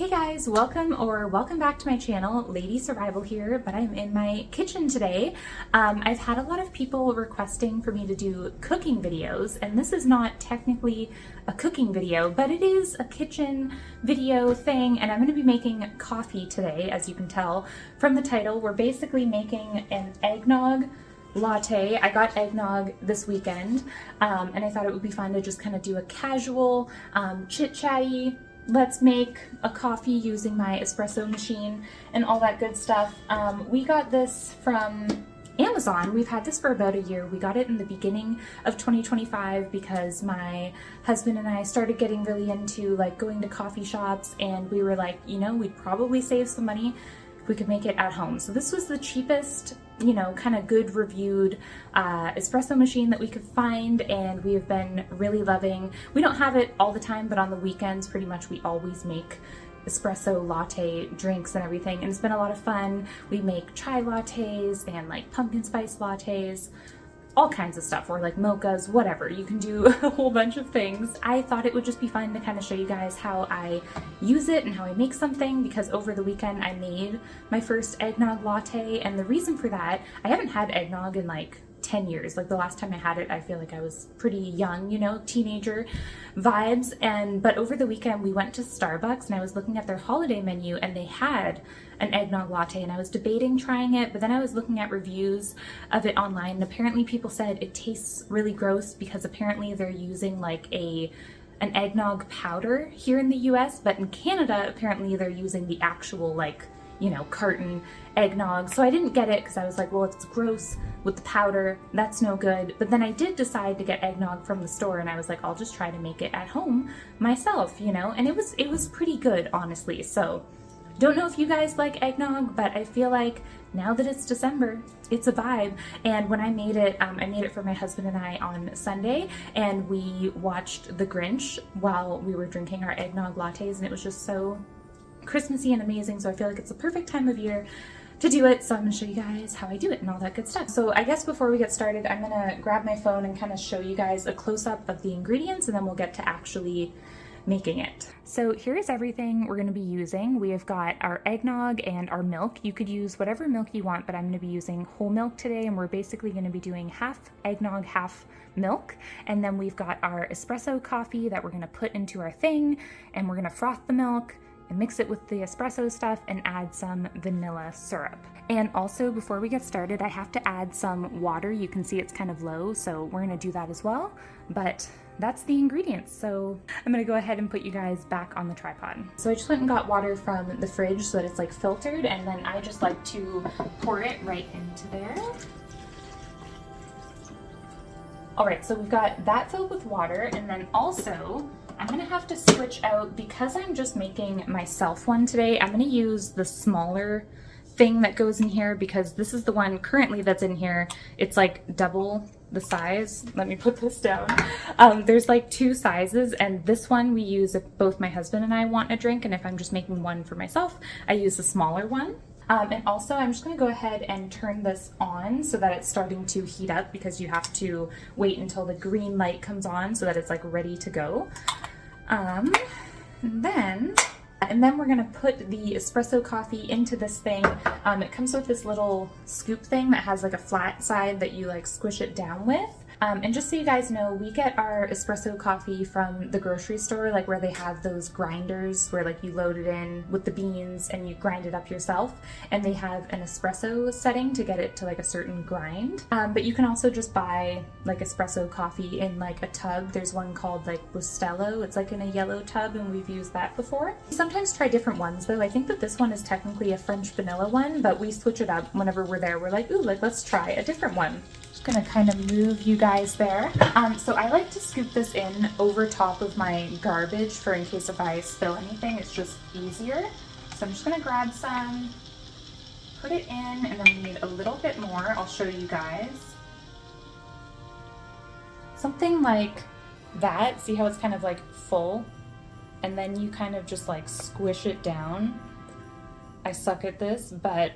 Hey guys, welcome back to my channel. Ladysurvival here, but I'm in my kitchen today. I've had a lot of people requesting for me to do cooking videos, and this is not technically a cooking video, but it is a kitchen video thing, and I'm going to be making coffee today, as you can tell from the title. We're basically making an eggnog latte. I got eggnog this weekend, and I thought it would be fun to just kind of do a casual, chit-chatty, let's make a coffee using my espresso machine and all that good stuff. We got this from Amazon. We've had this for about a year. We got it in the beginning of 2025 because my husband and I started getting really into like going to coffee shops, and we were like, you know, we'd probably save some money if we could make it at home. So this was the cheapest, you know, kind of good reviewed espresso machine that we could find, and we have been really loving. We don't have it all the time, but on the weekends pretty much we always make espresso latte drinks and everything, and it's been a lot of fun. We make chai lattes and like pumpkin spice lattes, all kinds of stuff, or like mochas, whatever. You can do a whole bunch of things. I thought it would just be fun to kind of show you guys how I use it and how I make something, because over the weekend I made my first eggnog latte, and the reason for that, I haven't had eggnog in like 10 years. Like the last time I had it, I feel like I was pretty young, you know, teenager vibes. But over the weekend we went to Starbucks, and I was looking at their holiday menu, and they had an eggnog latte, and I was debating trying it, but then I was looking at reviews of it online, and apparently people said it tastes really gross because apparently they're using like an eggnog powder here in the US, but in Canada apparently they're using the actual, like, you know, carton eggnog. So I didn't get it because I was like, well, if it's gross with the powder, that's no good. But then I did decide to get eggnog from the store, and I was like, I'll just try to make it at home myself, you know, and it was pretty good, honestly. So don't know if you guys like eggnog, but I feel like now that it's December, it's a vibe. And when I made it for my husband and I on Sunday, and we watched The Grinch while we were drinking our eggnog lattes, and it was just so Christmassy and amazing. So I feel like it's the perfect time of year to do it. So I'm gonna show you guys how I do it and all that good stuff. So I guess before we get started, I'm gonna grab my phone and kind of show you guys a close-up of the ingredients, and then we'll get to actually making it. So here's everything we're going to be using. We have got our eggnog and our milk. You could use whatever milk you want, but I'm going to be using whole milk today, and we're basically going to be doing half eggnog, half milk. And then we've got our espresso coffee that we're going to put into our thing, and we're going to froth the milk and mix it with the espresso stuff and add some vanilla syrup. And also, before we get started, I have to add some water. You can see it's kind of low, so we're gonna do that as well. But that's the ingredients. So I'm gonna go ahead and put you guys back on the tripod. So I just went and got water from the fridge so that it's like filtered, and then I just like to pour it right into there. All right, so we've got that filled with water, and then also I'm gonna have to switch out, because I'm just making myself one today, I'm gonna use the smaller thing that goes in here, because this is the one currently that's in here. It's like double the size. Let me put this down. There's like two sizes, and this one we use if both my husband and I want a drink, and if I'm just making one for myself, I use the smaller one. And also I'm just gonna go ahead and turn this on so that it's starting to heat up, because you have to wait until the green light comes on so that it's like ready to go. And then we're gonna put the espresso coffee into this thing. It comes with this little scoop thing that has like a flat side that you like squish it down with. And just so you guys know, we get our espresso coffee from the grocery store, like where they have those grinders where like you load it in with the beans and you grind it up yourself, and they have an espresso setting to get it to like a certain grind. But you can also just buy like espresso coffee in like a tub. There's one called like Bustelo. It's like in a yellow tub, and we've used that before. We sometimes try different ones though. I think that this one is technically a French vanilla one, but we switch it up whenever we're there. We're like, ooh, like let's try a different one. Gonna kind of move you guys there. So I like to scoop this in over top of my garbage for in case if I spill anything, it's just easier. So I'm just gonna grab some, put it in, and then we need a little bit more. I'll show you guys. Something like that. See how it's kind of like full? And then you kind of just like squish it down. I suck at this, but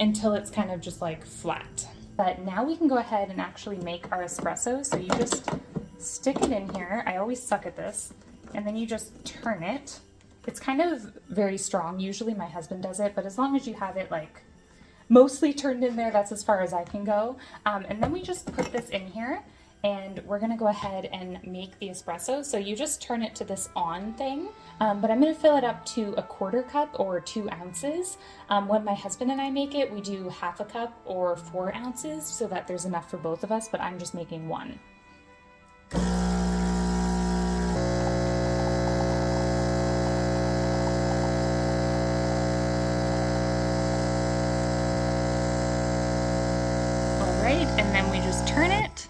until it's kind of just like flat. But now we can go ahead and actually make our espresso. So you just stick it in here. I always suck at this. And then you just turn it It's kind of very strong. Usually my husband does it, but as long as you have it like mostly turned in there, that's as far as I can go. And then we just put this in here and we're gonna go ahead and make the espresso. So you just turn it to this on thing, but I'm gonna fill it up to a 1/4 cup or 2 ounces. When my husband and I make it, we do 1/2 cup or 4 ounces so that there's enough for both of us, but I'm just making 1. And then we just turn it,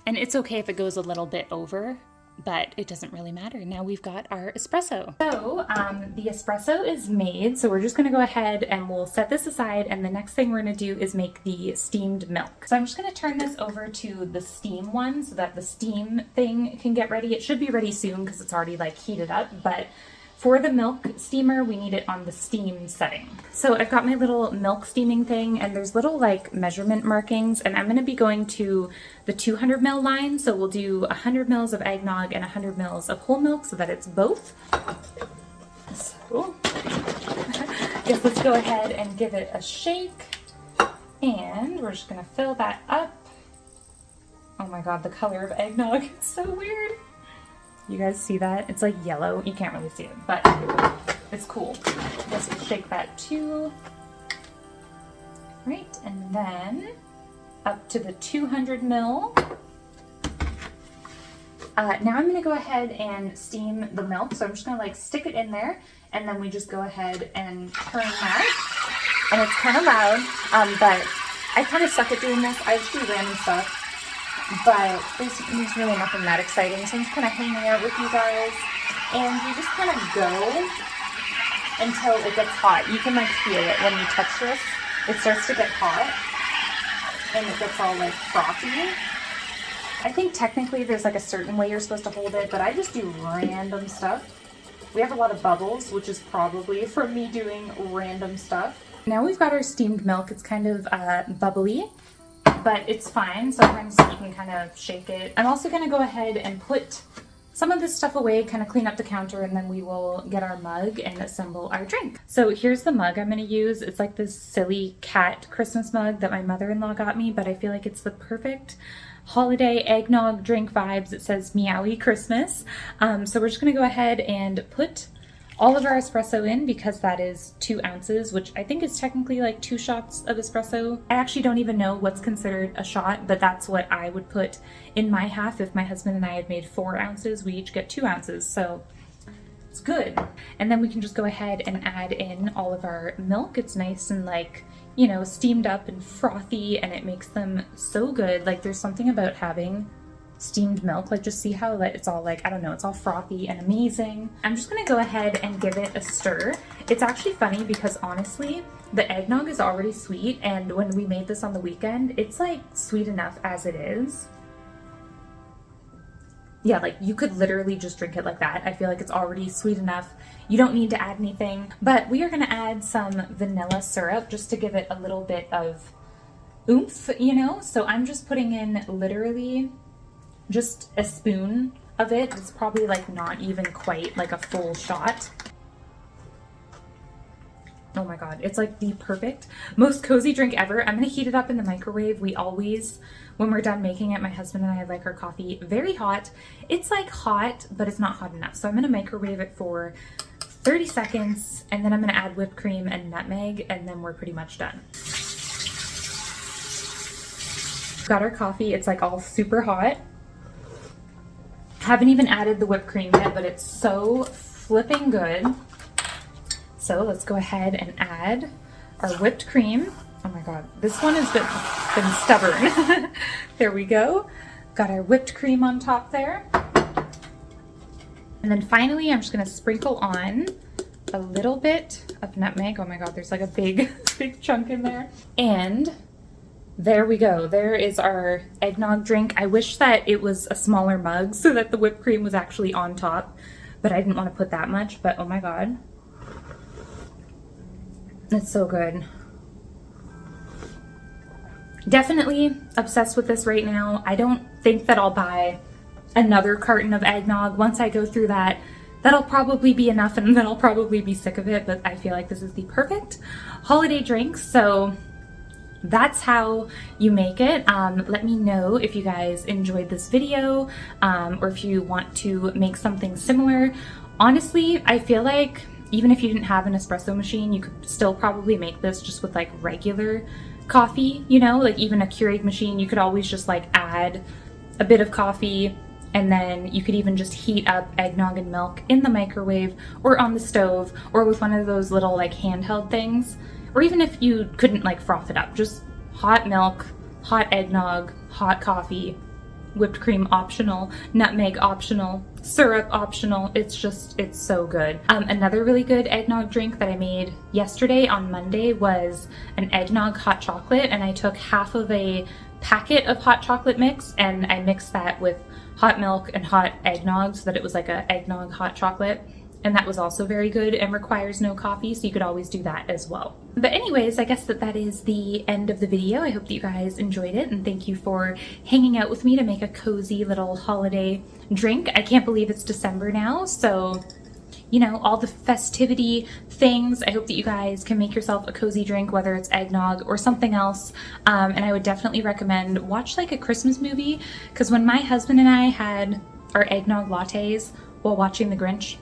and it's okay if it goes a little bit over, but it doesn't really matter. Now we've got our espresso. So the espresso is made, so we're just gonna go ahead and we'll set this aside, and the next thing we're gonna do is make the steamed milk. So I'm just gonna turn this over to the steam one so that the steam thing can get ready. It should be ready soon because it's already like heated up, but for the milk steamer, we need it on the steam setting. So I've got my little milk steaming thing, and there's little like measurement markings, and I'm gonna be going to the 200 ml line. So we'll do 100 mils of eggnog and 100 mils of whole milk so that it's both. So I guess let's go ahead and give it a shake, and we're just gonna fill that up. Oh my God, the color of eggnog, it's so weird. You guys see that? It's like yellow. You can't really see it, but it's cool. Just shake that too. Right, and then up to the 200 ml. Now I'm gonna go ahead and steam the milk. So I'm just gonna like stick it in there, and then we just go ahead and turn that. And it's kind of loud, but I kind of suck at doing this. I just do random stuff. But there's really nothing that exciting, so I'm just kind of hanging out with you guys, and you just kind of go until it gets hot. You can like feel it when you touch this. It starts to get hot, and it gets all like frothy. I think technically there's like a certain way you're supposed to hold it, but I just do random stuff. We have a lot of bubbles, which is probably from me doing random stuff. Now we've got our steamed milk. It's kind of bubbly, but it's fine. Sometimes you can kind of shake it. I'm also gonna go ahead and put some of this stuff away, kind of clean up the counter, and then we will get our mug and assemble our drink. So here's the mug I'm gonna use. It's like this silly cat Christmas mug that my mother-in-law got me, but I feel like it's the perfect holiday eggnog drink vibes. It says Meowie Christmas. So we're just gonna go ahead and put all of our espresso in, because that is 2 ounces, which I think is technically like 2 shots of espresso. I actually don't even know what's considered a shot, but that's what I would put in my half. If my husband and I had made 4 ounces, we each get 2 ounces, so it's good. And then we can just go ahead and add in all of our milk. It's nice and like, you know, steamed up and frothy, and it makes them so good. Like there's something about having steamed milk, like just see how it's all like, I don't know, it's all frothy and amazing. I'm just gonna go ahead and give it a stir. It's actually funny because honestly, the eggnog is already sweet, and when we made this on the weekend, it's like sweet enough as it is. Yeah, like you could literally just drink it like that. I feel like it's already sweet enough. You don't need to add anything, but we are gonna add some vanilla syrup just to give it a little bit of oomph, you know? So I'm just putting in literally just a spoon of it. It's probably like not even quite like a full shot. Oh my God, it's like the perfect, most cozy drink ever. I'm gonna heat it up in the microwave. We always, when we're done making it, my husband and I like our coffee very hot. It's like hot, but it's not hot enough. So I'm gonna microwave it for 30 seconds, and then I'm gonna add whipped cream and nutmeg, and then we're pretty much done. Got our coffee, it's like all super hot. Haven't even added the whipped cream yet, but it's so flipping good. So let's go ahead and add our whipped cream. Oh my God, this one has been stubborn. There we go. Got our whipped cream on top there. And then finally, I'm just gonna sprinkle on a little bit of nutmeg. Oh my God, there's like a big, big chunk in there. And there we go. There is our eggnog drink. I wish that it was a smaller mug so that the whipped cream was actually on top, but I didn't want to put that much, but oh my God. It's so good. Definitely obsessed with this right now. I don't think that I'll buy another carton of eggnog once I go through that that'll probably be enough and then I'll probably be sick of it, but I feel like this is the perfect holiday drink. So that's how you make it. Let me know if you guys enjoyed this video, or if you want to make something similar. Honestly, I feel like even if you didn't have an espresso machine, you could still probably make this just with like regular coffee, you know, like even a Keurig machine, you could always just like add a bit of coffee, and then you could even just heat up eggnog and milk in the microwave or on the stove or with one of those little like handheld things. Or even if you couldn't like froth it up, just hot milk, hot eggnog, hot coffee, whipped cream optional, nutmeg optional, syrup optional. It's so good. Another really good eggnog drink that I made yesterday on Monday was an eggnog hot chocolate, and I took half of a packet of hot chocolate mix and I mixed that with hot milk and hot eggnog so that it was like a eggnog hot chocolate. And that was also very good and requires no coffee, so you could always do that as well. But anyways, I guess that is the end of the video. I hope that you guys enjoyed it, and thank you for hanging out with me to make a cozy little holiday drink. I can't believe it's December now, so you know, all the festivity things. I hope that you guys can make yourself a cozy drink, whether it's eggnog or something else. And I would definitely recommend watch like a Christmas movie, because when my husband and I had our eggnog lattes while watching The Grinch,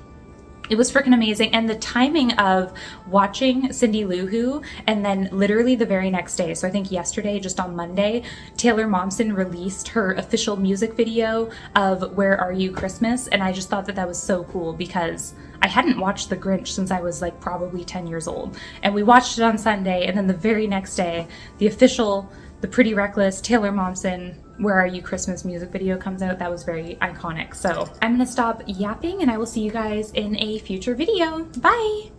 it was freaking amazing. And the timing of watching Cindy Lou Who and then literally the very next day, so I think yesterday, just on Monday, Taylor Momsen released her official music video of Where Are You Christmas, and I just thought that that was so cool because I hadn't watched The Grinch since I was like probably 10 years old. And we watched it on Sunday, and then the very next day, the official, the Pretty Reckless, Taylor Momsen, Where Are You Christmas music video comes out. That was very iconic. So I'm gonna stop yapping and I will see you guys in a future video. Bye!